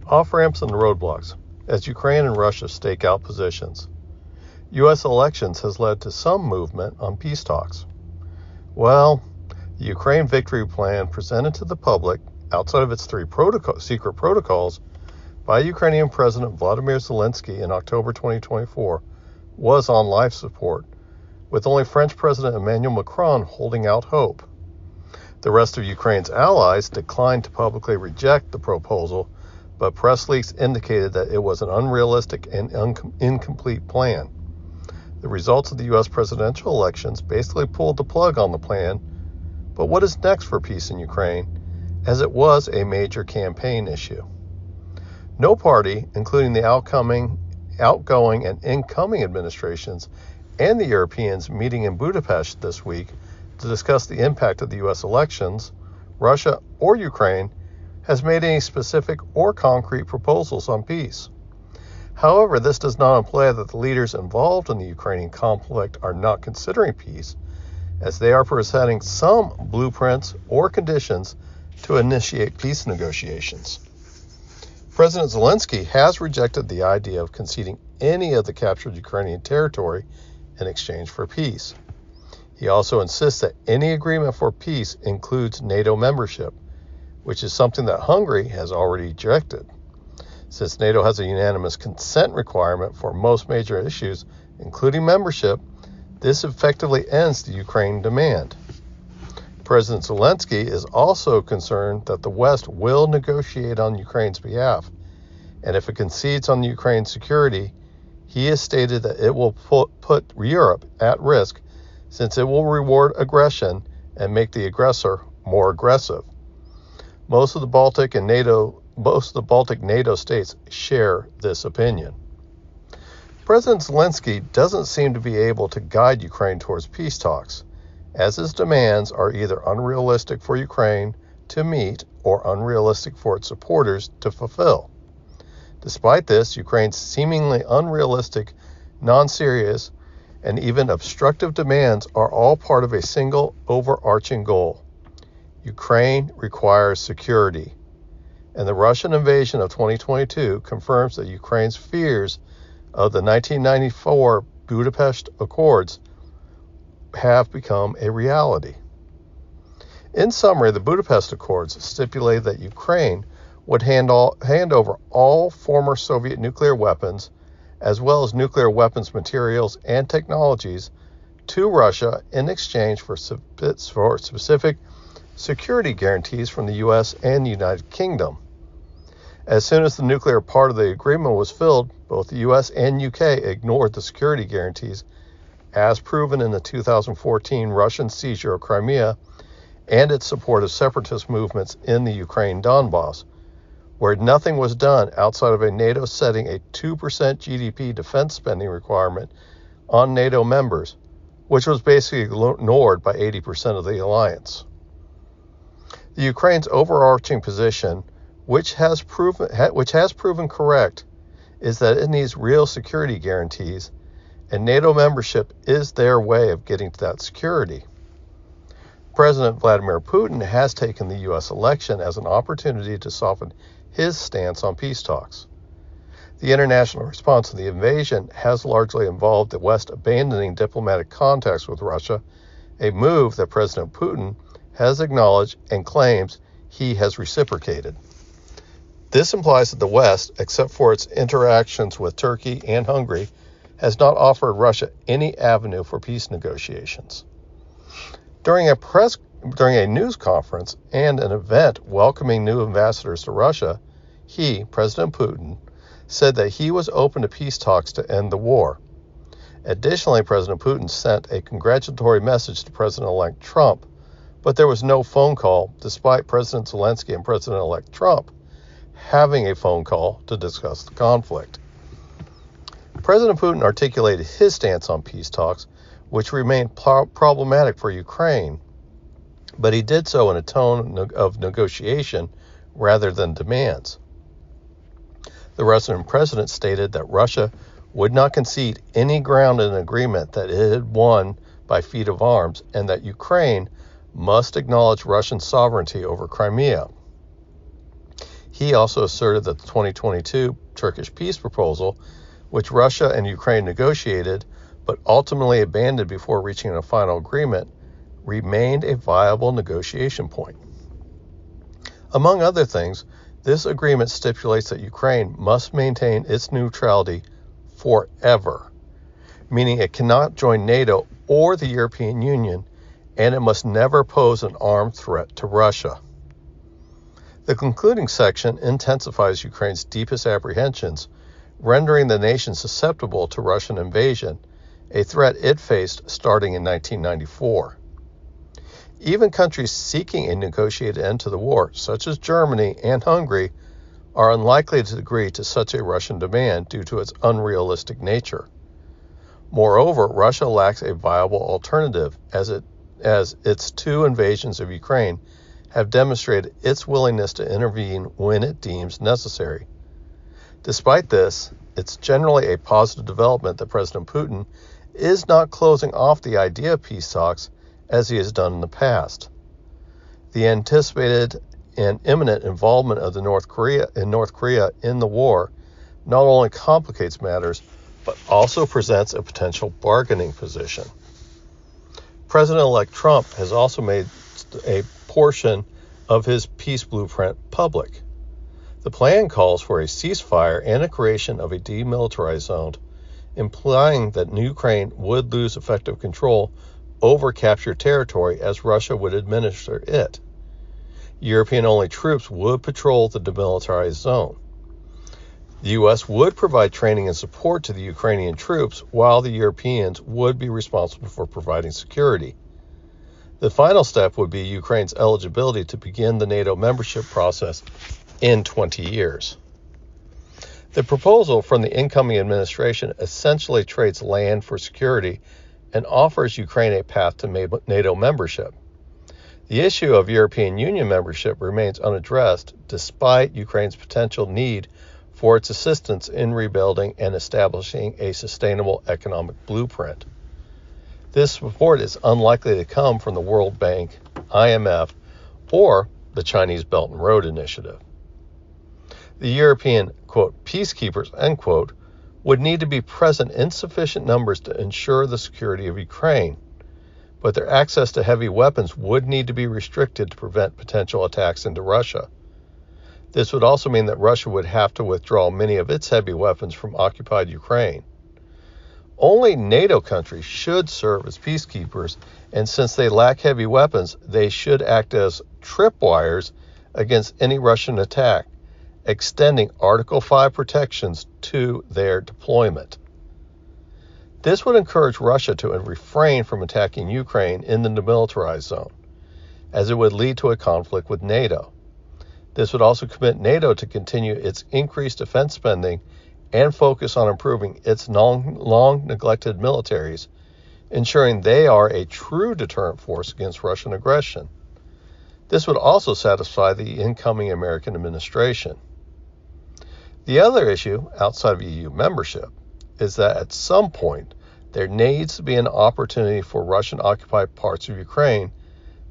Offramps and roadblocks as Ukraine and Russia stake out positions. U.S. elections has led to some movement on peace talks. Well, the Ukraine victory plan presented to the public outside of its three secret protocols by Ukrainian President Vladimir Zelensky in October 2024 was on life support, with only French President Emmanuel Macron holding out hope. The rest of Ukraine's allies declined to publicly reject the proposal, but press leaks indicated that it was an unrealistic and incomplete plan. The results of the U.S. presidential elections basically pulled the plug on the plan, but what is next for peace in Ukraine, as it was a major campaign issue? No party, including the outgoing and incoming administrations and the Europeans meeting in Budapest this week to discuss the impact of the U.S. elections, Russia or Ukraine, has made any specific or concrete proposals on peace. However, this does not imply that the leaders involved in the Ukrainian conflict are not considering peace, as they are presenting some blueprints or conditions to initiate peace negotiations. President Zelensky has rejected the idea of conceding any of the captured Ukrainian territory in exchange for peace. He also insists that any agreement for peace includes NATO membership, which is something that Hungary has already rejected. Since NATO has a unanimous consent requirement for most major issues, including membership, this effectively ends the Ukraine demand. President Zelensky is also concerned that the West will negotiate on Ukraine's behalf, and if it concedes on Ukraine's security, he has stated that it will put Europe at risk, since it will reward aggression and make the aggressor more aggressive. Most of the Baltic NATO states share this opinion. President Zelensky doesn't seem to be able to guide Ukraine towards peace talks, as his demands are either unrealistic for Ukraine to meet or unrealistic for its supporters to fulfill. Despite this, Ukraine's seemingly unrealistic, non-serious, and even obstructive demands are all part of a single overarching goal. Ukraine requires security, and the Russian invasion of 2022 confirms that Ukraine's fears of the 1994 Budapest Accords have become a reality. In summary, the Budapest Accords stipulated that Ukraine would hand over all former Soviet nuclear weapons, as well as nuclear weapons materials and technologies, to Russia in exchange for specific security guarantees from the U.S. and the United Kingdom. As soon as the nuclear part of the agreement was filled, both the U.S. and U.K. ignored the security guarantees, as proven in the 2014 Russian seizure of Crimea and its support of separatist movements in the Ukraine Donbass, where nothing was done outside of a NATO setting a 2% GDP defense spending requirement on NATO members, which was basically ignored by 80% of the alliance. The Ukraine's overarching position, which has proven correct, is that it needs real security guarantees, and NATO membership is their way of getting to that security. President Vladimir Putin has taken the U.S. election as an opportunity to soften his stance on peace talks. The international response to the invasion has largely involved the West abandoning diplomatic contacts with Russia, a move that President Putin has acknowledged and claims he has reciprocated. This implies that the West, except for its interactions with Turkey and Hungary, has not offered Russia any avenue for peace negotiations. During a news conference and an event welcoming new ambassadors to Russia, President Putin, said that he was open to peace talks to end the war. Additionally, President Putin sent a congratulatory message to President-elect Trump, but there was no phone call, despite President Zelensky and President-elect Trump having a phone call to discuss the conflict. President Putin articulated his stance on peace talks, which remained problematic for Ukraine, but he did so in a tone of negotiation rather than demands. The Russian president stated that Russia would not concede any ground in an agreement that it had won by feat of arms, and that Ukraine must acknowledge Russian sovereignty over Crimea. He also asserted that the 2022 Turkish peace proposal, which Russia and Ukraine negotiated but ultimately abandoned before reaching a final agreement, remained a viable negotiation point. Among other things, this agreement stipulates that Ukraine must maintain its neutrality forever, meaning it cannot join NATO or the European Union, and it must never pose an armed threat to Russia. The concluding section intensifies Ukraine's deepest apprehensions, rendering the nation susceptible to Russian invasion, a threat it faced starting in 1994. Even countries seeking a negotiated end to the war, such as Germany and Hungary, are unlikely to agree to such a Russian demand due to its unrealistic nature. Moreover, Russia lacks a viable alternative, as its two invasions of Ukraine have demonstrated its willingness to intervene when it deems necessary. Despite this, it's generally a positive development that President Putin is not closing off the idea of peace talks as he has done in the past. The anticipated and imminent involvement of North Korea in the war not only complicates matters, but also presents a potential bargaining position. President-elect Trump has also made a portion of his peace blueprint public. The plan calls for a ceasefire and a creation of a demilitarized zone, implying that Ukraine would lose effective control over captured territory as Russia would administer it. European-only troops would patrol the demilitarized zone. The U.S. would provide training and support to the Ukrainian troops, while the Europeans would be responsible for providing security. The final step would be Ukraine's eligibility to begin the NATO membership process in 20 years. The proposal from the incoming administration essentially trades land for security and offers Ukraine a path to NATO membership. The issue of European Union membership remains unaddressed despite Ukraine's potential need for its assistance in rebuilding and establishing a sustainable economic blueprint. This support is unlikely to come from the World Bank, IMF, or the Chinese Belt and Road Initiative. The European, quote, peacekeepers, end quote, would need to be present in sufficient numbers to ensure the security of Ukraine, but their access to heavy weapons would need to be restricted to prevent potential attacks into Russia. This would also mean that Russia would have to withdraw many of its heavy weapons from occupied Ukraine. Only NATO countries should serve as peacekeepers, and since they lack heavy weapons, they should act as tripwires against any Russian attack, extending Article 5 protections to their deployment. This would encourage Russia to refrain from attacking Ukraine in the demilitarized zone, as it would lead to a conflict with NATO. This would also commit NATO to continue its increased defense spending and focus on improving its long neglected militaries, ensuring they are a true deterrent force against Russian aggression. This would also satisfy the incoming American administration. The other issue, outside of EU membership, is that at some point there needs to be an opportunity for Russian-occupied parts of Ukraine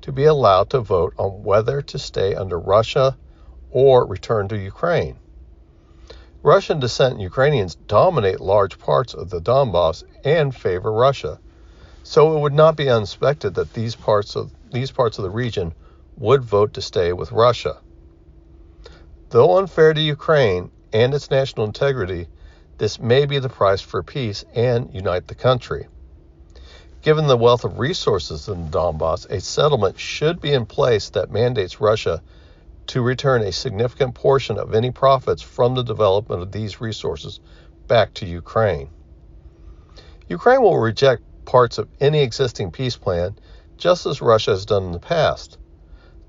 to be allowed to vote on whether to stay under Russia or return to Ukraine. Russian descent Ukrainians dominate large parts of the Donbass and favor Russia, so it would not be unexpected that these parts of the region would vote to stay with Russia. Though unfair to Ukraine and its national integrity, this may be the price for peace and unite the country. Given the wealth of resources in the Donbass, a settlement should be in place that mandates Russia to return a significant portion of any profits from the development of these resources back to Ukraine. Ukraine will reject parts of any existing peace plan, just as Russia has done in the past.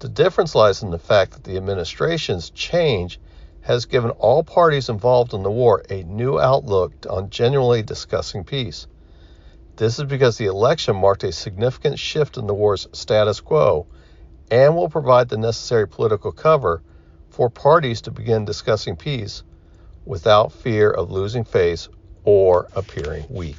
The difference lies in the fact that the administration's change has given all parties involved in the war a new outlook on genuinely discussing peace. This is because the election marked a significant shift in the war's status quo and will provide the necessary political cover for parties to begin discussing peace without fear of losing face or appearing weak.